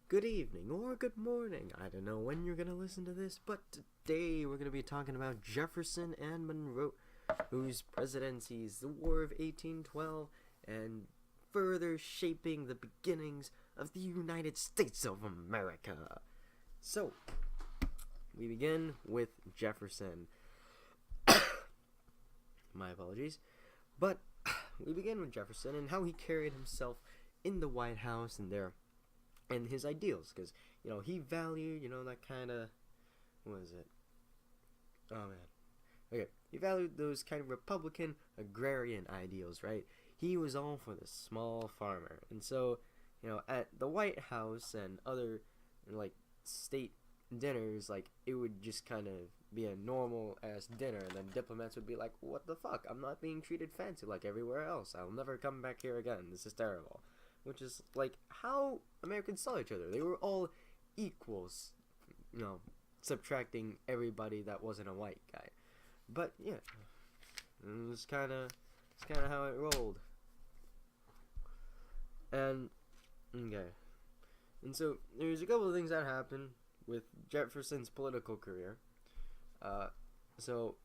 good evening, or good morning. I don't know when you're going to listen to this, but today we're going to be talking about Jefferson and Monroe, whose presidencies, the War of 1812, and further shaping the beginnings of the United States of America. So, we begin with Jefferson. My apologies. But we begin with Jefferson and how he carried himself in the White House and his ideals, because he valued that kind of, what is it, oh man, okay, he valued those kind of Republican agrarian ideals, right? He was all for the small farmer. And so at the White House and other like state dinners, like it would just kind of be a normal ass dinner, and then diplomats would be like, what the fuck, I'm not being treated fancy like everywhere else, I'll never come back here again, this is terrible. Which is like how Americans saw each other. They were all equals, subtracting everybody that wasn't a white guy. But yeah, it's kind of how it rolled. And okay, and so there's a couple of things that happened with Jefferson's political career. So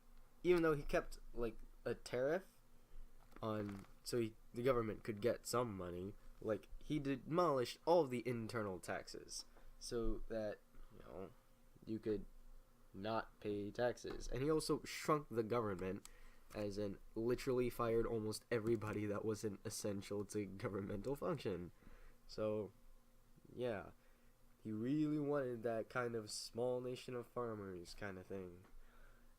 even though he kept like a tariff on, so the government could get some money. Like, he demolished all the internal taxes so that, you could not pay taxes. And he also shrunk the government, as in literally fired almost everybody that wasn't essential to governmental function. So, yeah, he really wanted that kind of small nation of farmers kind of thing.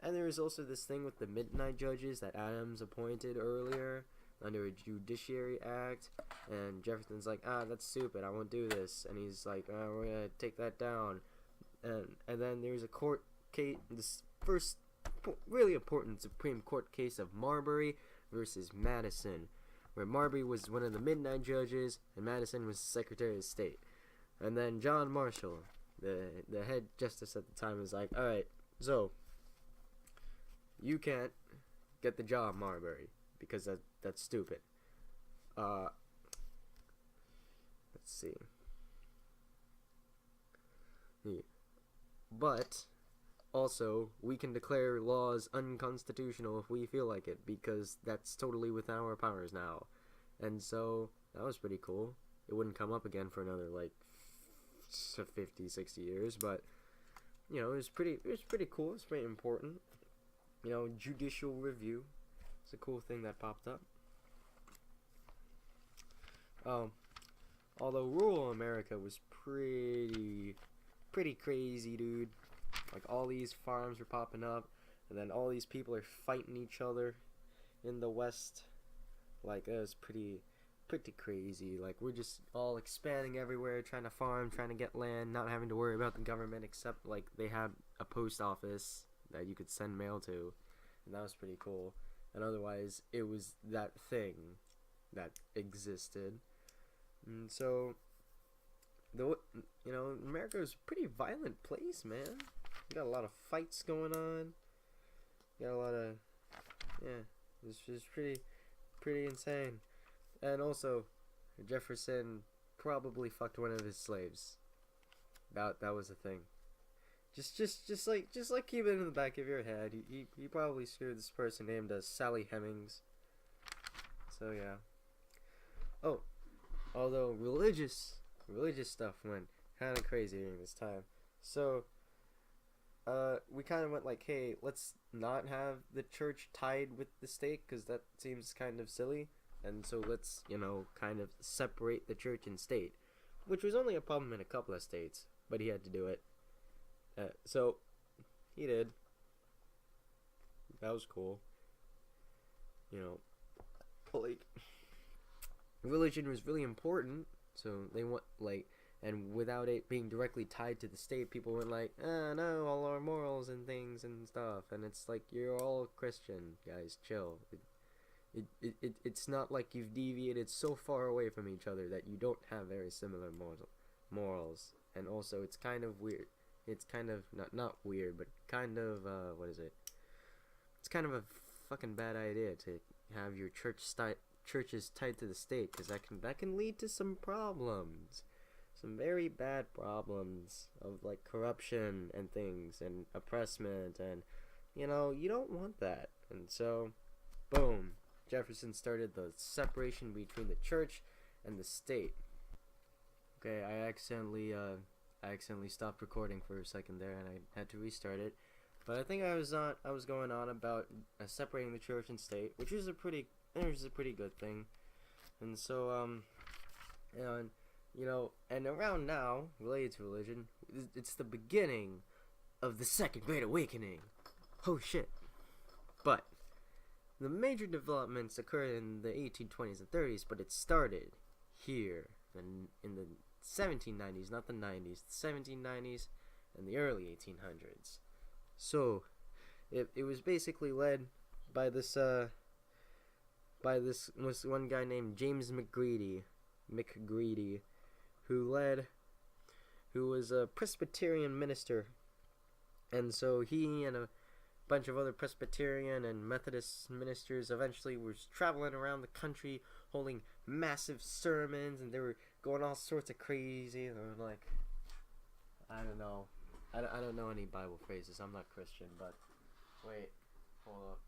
And there was also this thing with the midnight judges that Adams appointed earlier under a Judiciary Act, and Jefferson's like, that's stupid, I won't do this, and he's like, we're gonna take that down, and then there's a court case, this first really important Supreme Court case of Marbury versus Madison, where Marbury was one of the midnight judges, and Madison was Secretary of State, and then John Marshall, the head justice at the time, was like, alright, so, you can't get the job, Marbury, because that's stupid. Let's see. Yeah. But also, we can declare laws unconstitutional if we feel like it, because that's totally within our powers now. And so that was pretty cool. It wouldn't come up again for another like 50, 60 years, but it was pretty cool. It's pretty important. Judicial review. It's a cool thing that popped up. Although rural America was pretty crazy, dude. Like, all these farms were popping up, and then all these people are fighting each other in the West. Like, it was pretty crazy. Like, we're just all expanding everywhere, trying to farm, trying to get land, not having to worry about the government, except, like, they had a post office that you could send mail to, and that was pretty cool. And otherwise, it was that thing that existed. And so, America was a pretty violent place, man. You got a lot of fights going on. You got a lot of, it's just pretty insane. And also, Jefferson probably fucked one of his slaves. That was a thing. Just like keep it in the back of your head. He probably screwed this person named Sally Hemings. So yeah. Oh, although religious stuff went kind of crazy during this time. So we kind of went like, hey, let's not have the church tied with the state, because that seems kind of silly. And so let's kind of separate the church and state, which was only a problem in a couple of states, but he had to do it. So he did. That was cool. Like, religion was really important, so they want, like, and without it being directly tied to the state, people went like, no, all our morals and things and stuff, and it's like, you're all Christian, guys, chill. It's not like you've deviated so far away from each other that you don't have very similar morals, and also it's kind of weird. It's kind of not weird, but kind of what is it? It's kind of a fucking bad idea to have your churches tied to the state, because that can lead to some problems. some very bad problems of like corruption and things and oppressment, and you don't want that. And so boom, Jefferson started the separation between the church and the state. Okay, I accidentally stopped recording for a second there, and I had to restart it. But I think I was going on about separating the church and state, which is a pretty good thing. And so and around now, related to religion, it's the beginning of the Second Great Awakening. Oh shit! But the major developments occurred in the 1820s and 30s, but it started here in the 1790s, not the 90s, the 1790s and the early 1800s. So, it was basically led by this one guy named James McGreedy, who was a Presbyterian minister, and so he and a bunch of other Presbyterian and Methodist ministers eventually was traveling around the country holding massive sermons, and they were going all sorts of crazy. And like, I don't know. I don't know any Bible phrases. I'm not Christian, but wait, hold up.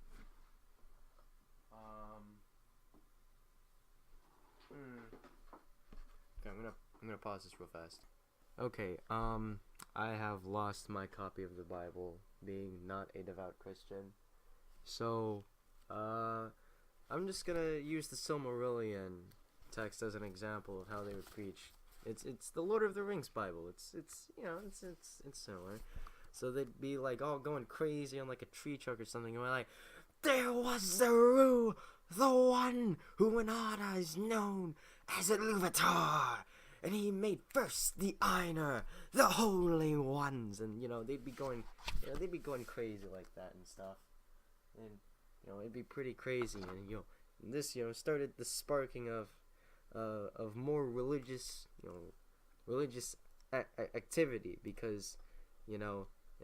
Okay, I'm gonna pause this real fast. Okay, I have lost my copy of the Bible, being not a devout Christian. So, I'm just gonna use the Silmarillion text as an example of how they would preach. It's the Lord of the Rings Bible. It's similar. So they'd be like all going crazy on like a tree trunk or something, and we're like, there was the Roo, the one who in honor is known as Ilúvatar, and he made first the Einar, the holy ones, and they'd be going crazy like that and stuff, and it'd be pretty crazy, and this started the sparking of more religious activity, because in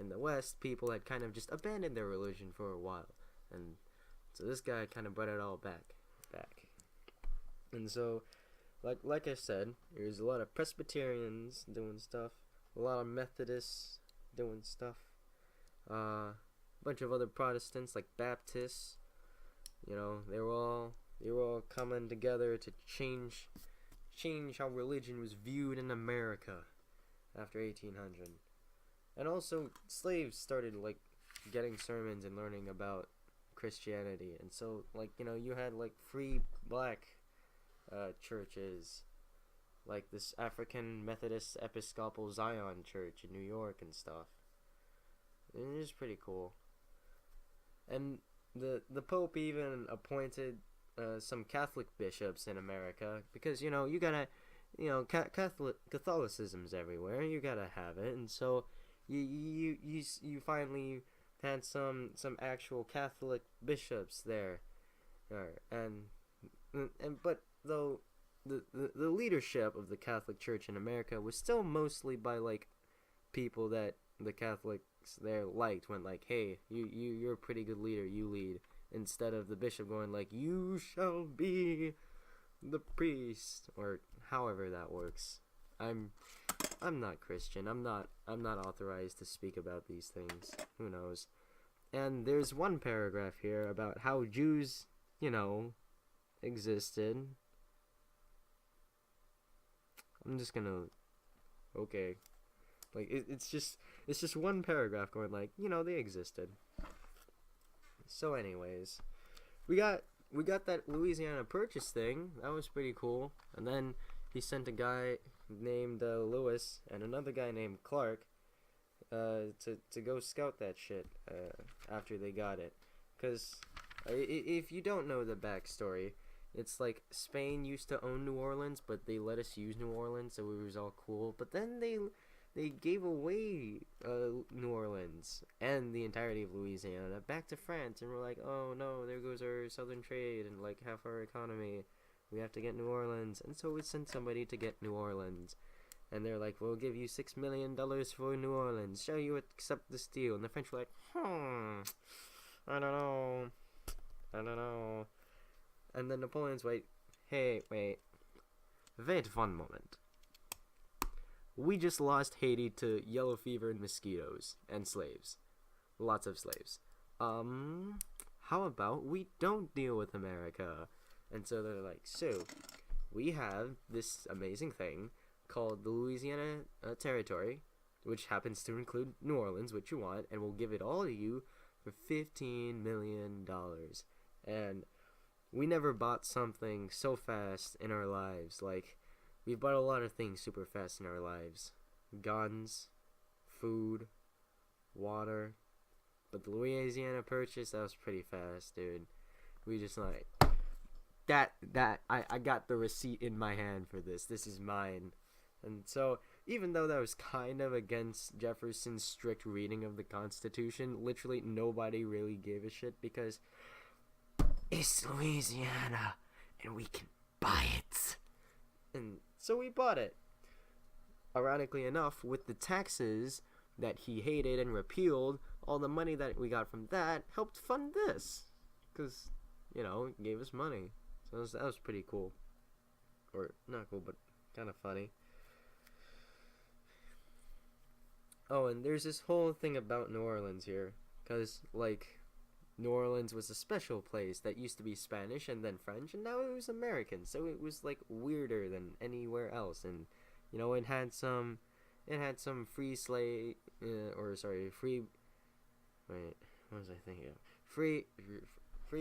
the West people had kind of just abandoned their religion for a while, and so this guy kind of brought it all back, and so like I said, there's a lot of Presbyterians doing stuff, a lot of Methodists doing stuff, a bunch of other Protestants like Baptists. They were all coming together to change how religion was viewed in America after 1800. And also slaves started like getting sermons and learning about Christianity, and so you had like free black churches, like this African Methodist Episcopal Zion Church in New York and stuff. It is pretty cool. And the Pope even appointed some Catholic bishops in America, because you gotta Catholicism's everywhere, you gotta have it, and so you finally had some actual Catholic bishops there, but though the leadership of the Catholic Church in America was still mostly by like people that the Catholics there liked, went like, hey, you're a pretty good leader, you lead, instead of the bishop going like, you shall be the priest, or however that works. I'm not Christian. I'm not authorized to speak about these things. Who knows? And there's one paragraph here about how Jews, existed. I'm just gonna, okay, like it's just one paragraph going like, they existed. So anyways, we got that Louisiana Purchase thing. That was pretty cool. And then he sent a guy named Lewis and another guy named Clark to go scout that shit after they got it. Because if you don't know the backstory, it's like Spain used to own New Orleans, but they let us use New Orleans, so it was all cool. But then they gave away New Orleans and the entirety of Louisiana back to France, and we're like, oh no, there goes our southern trade and like half our economy. We have to get New Orleans. And so we sent somebody to get New Orleans, and they're like, we'll give you $6 million for New Orleans, shall you accept this deal? And the French were like, I don't know. And then Napoleon's like, hey, wait one moment. we just lost Haiti to yellow fever and mosquitoes and slaves. Lots of slaves. How about we don't deal with America? And so they're like, so we have this amazing thing called the Louisiana Territory, which happens to include New Orleans, which you want, and we'll give it all to you for $15 million. And we never bought something so fast in our lives. Like, we've bought a lot of things super fast in our lives. Guns, food, water. But the Louisiana Purchase, that was pretty fast, dude. We just like, I got the receipt in my hand for this. This is mine. And so, even though that was kind of against Jefferson's strict reading of the Constitution, literally nobody really gave a shit because it's Louisiana and we can buy it. And so we bought it. Ironically enough, with the taxes that he hated and repealed, all the money that we got from that helped fund this. Because, you know, it gave us money. So that was pretty cool. Or, not cool, but kind of funny. Oh, and there's this whole thing about New Orleans here. Because, like, New Orleans was a special place that used to be Spanish and then French, and now it was American. So it was, like, weirder than anywhere else. And, you know, it had some free slave, free, wait, what was I thinking of? Free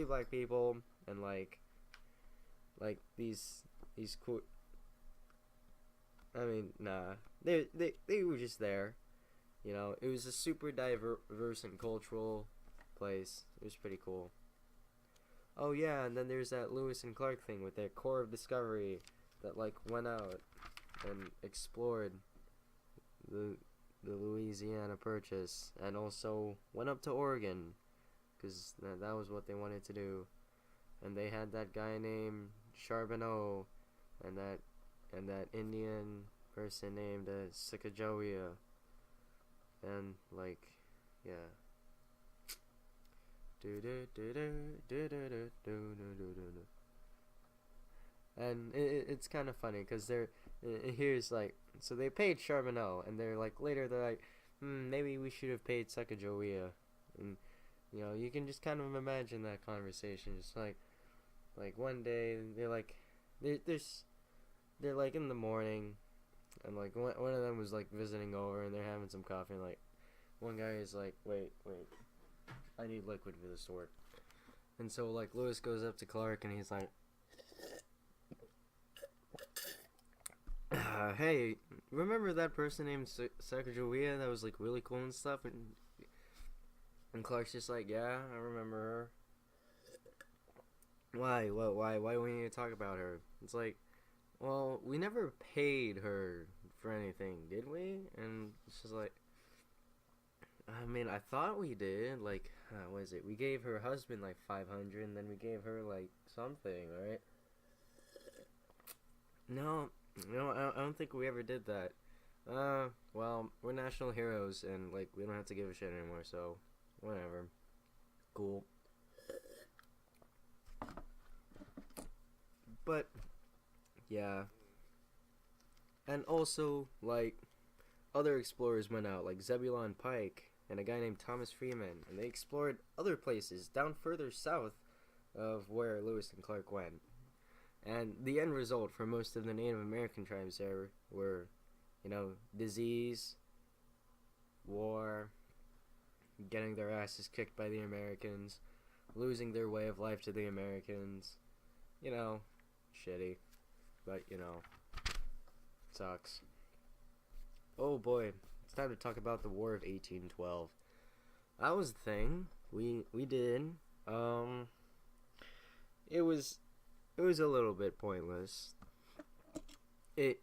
black people, and, like these cool, I mean, nah, they were just there. You know, it was a super diverse and cultural place. It was pretty cool. Oh yeah, and then there's that Lewis and Clark thing with their Corps of Discovery that like went out and explored the Louisiana Purchase and also went up to Oregon because that was what they wanted to do. And they had that guy named Charbonneau and that Indian person named Sacagawea. And like, yeah. And it's kind of funny because here's like, so they paid Charbonneau, and they're like, later they're like, maybe we should have paid Sacagawea. And you know, you can just kind of imagine that conversation, just like one day they're like, they're like in the morning, and like one of them was like visiting over, and they're having some coffee, and like one guy is like, wait, I need liquid for this to work. And so like Lewis goes up to Clark, and he's like, hey, remember that person named Sacagawea that was like really cool and stuff? And Clark's just like, yeah, I remember her. Why? Why do we need to talk about her? It's like, well, we never paid her for anything, did we? And it's just like, I mean, I thought we did. Like, what is it? We gave her husband like $500, and then we gave her like something, right? No, I don't think we ever did that. Well, we're national heroes, and like we don't have to give a shit anymore. So, whatever. Cool. But yeah, and also like other explorers went out, like Zebulon Pike and a guy named Thomas Freeman, and they explored other places down further south of where Lewis and Clark went. And the end result for most of the Native American tribes there were, you know, disease, war, getting their asses kicked by the Americans, losing their way of life to the Americans. You know, shitty, but you know, sucks. Oh boy, it's time to talk about the War of 1812. That was the thing we did. It was a little bit pointless. It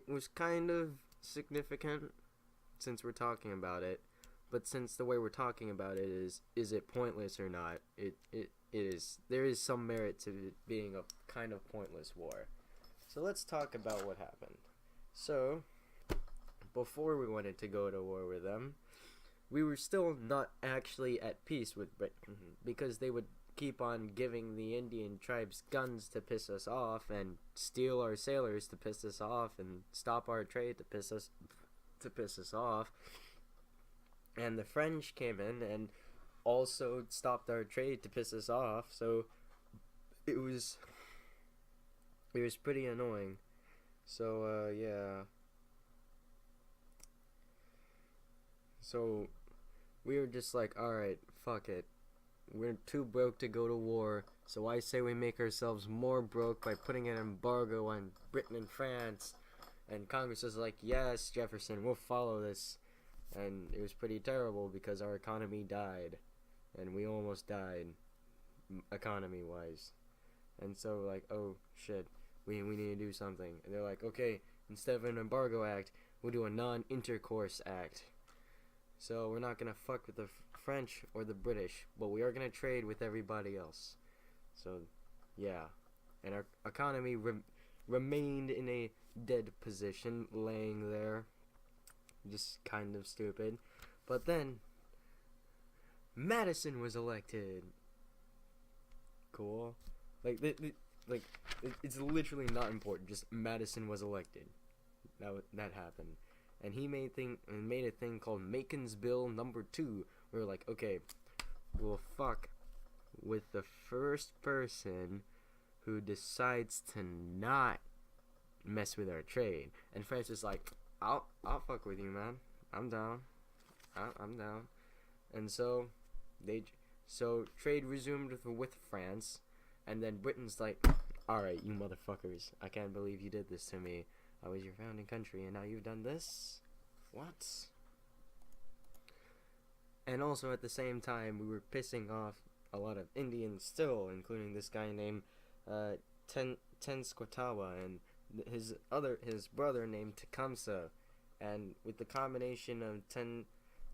was kind of significant since we're talking about it, but since the way we're talking about it is it pointless or not? It is. There is some merit to it being a kind of pointless war. So let's talk about what happened. So, before we wanted to go to war with them, we were still not actually at peace with Britain because they would keep on giving the Indian tribes guns to piss us off and steal our sailors to piss us off and stop our trade to piss us off. And the French came in and also stopped our trade to piss us off. So it was pretty annoying. So yeah. So we were just like, alright, fuck it. We're too broke to go to war, so I say we make ourselves more broke by putting an embargo on Britain and France. And Congress was like, yes, Jefferson, we'll follow this. And it was pretty terrible because our economy died. And we almost died, economy-wise. And so, like, oh, shit, we need to do something. And they're like, okay, instead of an embargo act, we'll do a non-intercourse act. So we're not going to fuck with the French or the British, but we are going to trade with everybody else. So, yeah. And our economy remained in a dead position, laying there. Just kind of stupid. But then, Madison was elected. Cool. It's literally not important. Just Madison was elected. That happened. And he made a thing called Macon's Bill number 2. We were like, okay, we'll fuck with the first person who decides to not mess with our trade. And France is like, I'll fuck with you, man. I'm down. I'm down. And so trade resumed with France, and then Britain's like, all right, you motherfuckers, I can't believe you did this to me. I was your founding country, and now you've done this? What? And also at the same time, we were pissing off a lot of Indians still, including this guy named Tenskwatawa and his brother named Tecumseh. And with the combination of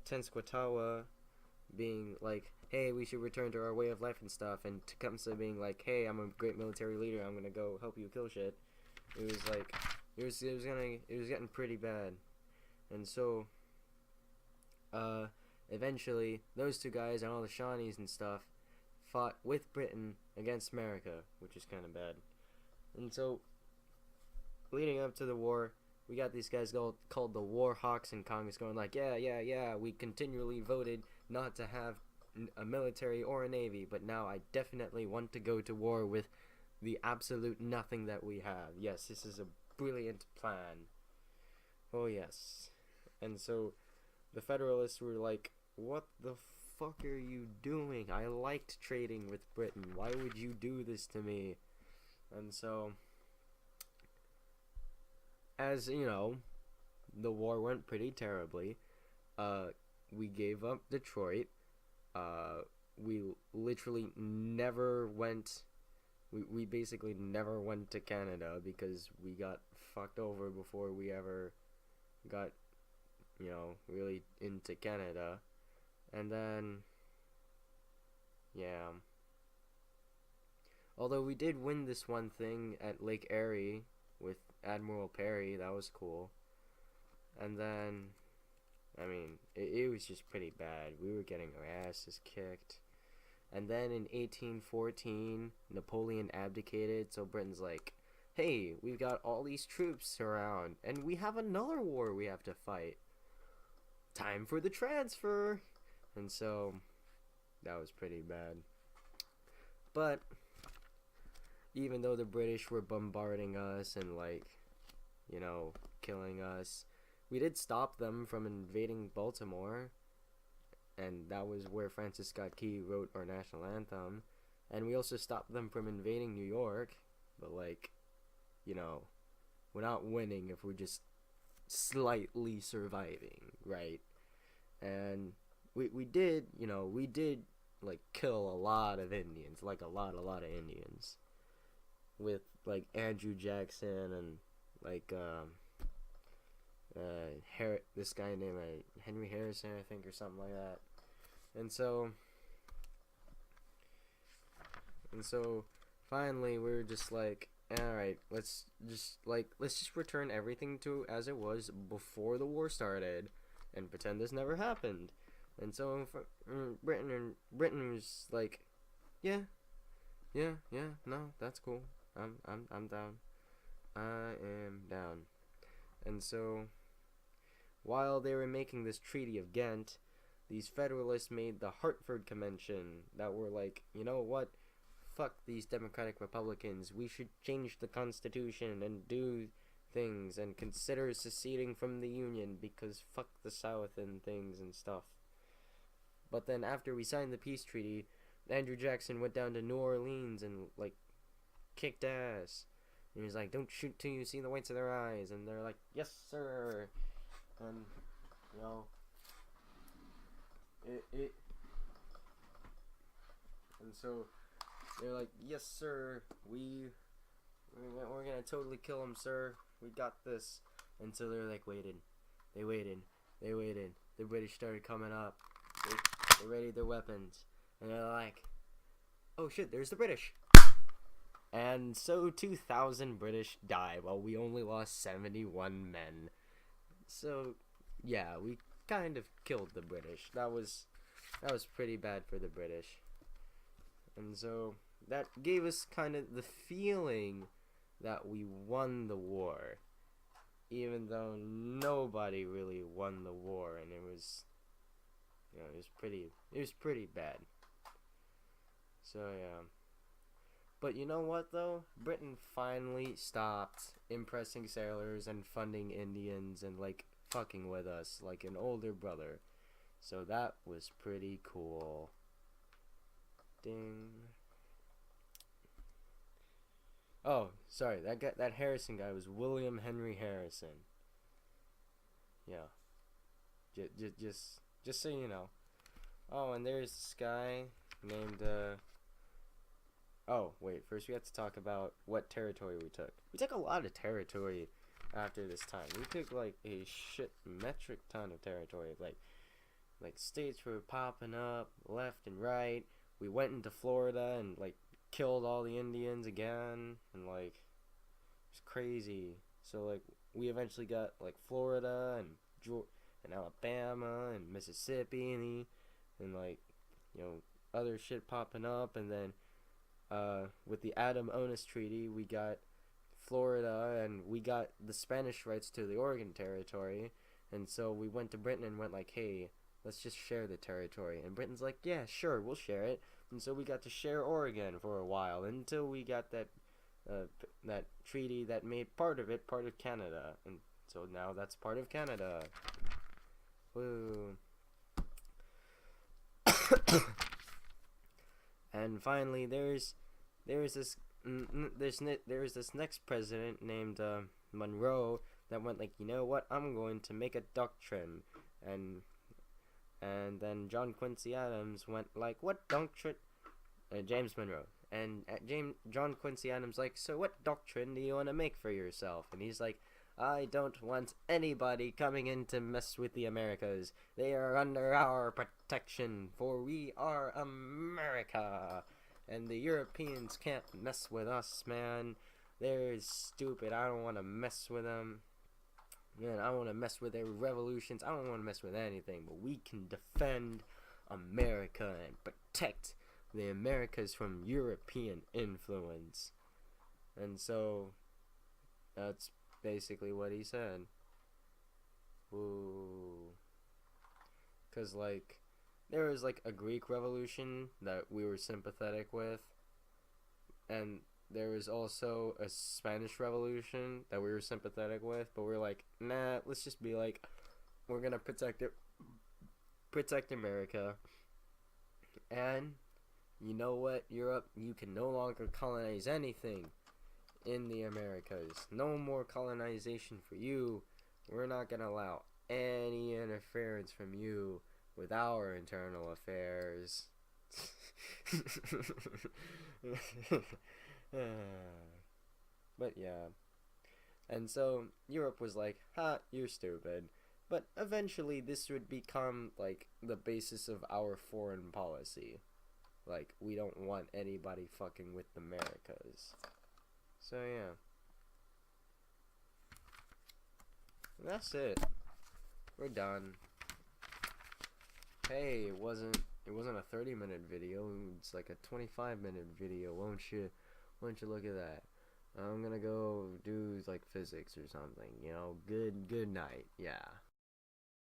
Tenskwatawa being like, hey, we should return to our way of life and stuff, and Tecumseh being like, hey, I'm a great military leader, I'm gonna go help you kill shit. It was like, it was getting pretty bad. And so, eventually, those two guys and all the Shawnees and stuff fought with Britain against America, which is kind of bad. And so, leading up to the war, we got these guys called the War Hawks in Congress going like, yeah, we continually voted not to have a military or a navy, but now I definitely want to go to war with the absolute nothing that we have. Yes, this is a brilliant plan. Oh, yes. And so, the Federalists were like, what the fuck are you doing? I liked trading with Britain. Why would you do this to me? And so, as you know, the war went pretty terribly. We gave up Detroit. We literally never went. We basically never went to Canada because we got fucked over before we ever got, really into Canada. And then, yeah. Although we did win this one thing at Lake Erie with Admiral Perry, that was cool. And then, it was just pretty bad. We were getting our asses kicked. And then in 1814, Napoleon abdicated, so Britain's like, hey, we've got all these troops around, and we have another war we have to fight. Time for the transfer! And so, that was pretty bad. But, even though the British were bombarding us and, killing us, we did stop them from invading Baltimore. And that was where Francis Scott Key wrote our national anthem. And we also stopped them from invading New York. But, we're not winning if we're just slightly surviving, right? And we did kill a lot of Indians. Like, a lot of Indians. With, Andrew Jackson and, this guy named Henry Harrison, I think, or something like that. And so finally we were just like, alright, let's just return everything to as it was before the war started and pretend this never happened. And so Britain was like, yeah, yeah, no, that's cool. I'm down. I am down. And so, while they were making this Treaty of Ghent, these Federalists made the Hartford Convention that were like, you know what? Fuck these Democratic Republicans. We should change the Constitution and do things and consider seceding from the Union because fuck the South and things and stuff. But then after we signed the peace treaty, Andrew Jackson went down to New Orleans and like kicked ass. And he was like, "Don't shoot till you see the whites of their eyes." And they're like, "Yes, sir." And you know, it and so they're like, "Yes, sir. We're gonna totally kill him, sir. We got this." And so they're like, They waited. The British started coming up. They readied their weapons. And they're like, "Oh shit, there's the British." And so 2,000 British died while we only lost 71 men. So, yeah, we kind of killed the British. That was pretty bad for the British. And so that gave us kind of the feeling that we won the war, even though nobody really won the war, and it was pretty bad. So yeah. But you know what though? Britain finally stopped impressing sailors and funding Indians and like fucking with us like an older brother. So that was pretty cool. Ding. Oh, sorry. That Harrison guy was William Henry Harrison. Yeah. Just so you know. Oh, and there's this guy named Oh, wait, first we have to talk about what territory we took. We took a lot of territory after this time. We took, like, a shit metric ton of territory. Like states were popping up left and right. We went into Florida and, like, killed all the Indians again. And, like, it was crazy. So, like, we eventually got, like, Florida and Alabama and Mississippi and like, you know, other shit popping up. And then with the Adam Onis Treaty, we got Florida, and we got the Spanish rights to the Oregon Territory, and so we went to Britain and went like, "Hey, let's just share the territory." And Britain's like, "Yeah, sure, we'll share it." And so we got to share Oregon for a while until we got that treaty that made part of it part of Canada, and so now that's part of Canada. Woo. And finally, there's this next president named Monroe that went like, "You know what? I'm going to make a doctrine," and then John Quincy Adams went like, "What doctrine?" James Monroe and John Quincy Adams like, "So what doctrine do you want to make for yourself?" And he's like, "I don't want anybody coming in to mess with the Americas. They are under our protection, for we are America. And the Europeans can't mess with us, man. They're stupid. I don't want to mess with them. Man, I don't want to mess with their revolutions. I don't want to mess with anything. But we can defend America and protect the Americas from European influence." And so that's basically what he said. Ooh. Because, like, there was, like, a Greek revolution that we were sympathetic with. And there was also a Spanish revolution that we were sympathetic with. But we're like, nah, let's just be like, we're going to protect America. And, you know what, Europe? You can no longer colonize anything in the Americas. No more colonization for you. We're not going to allow any interference from you with our internal affairs. But yeah. And so Europe was like, "Ha, you're stupid." But eventually this would become like the basis of our foreign policy. Like, we don't want anybody fucking with the Americas. So yeah. That's it. We're done. Hey, it wasn't it wasn't a 30-minute video. It's like a 25-minute video. Won't you look at that? I'm gonna go do like physics or something. Good night. Yeah.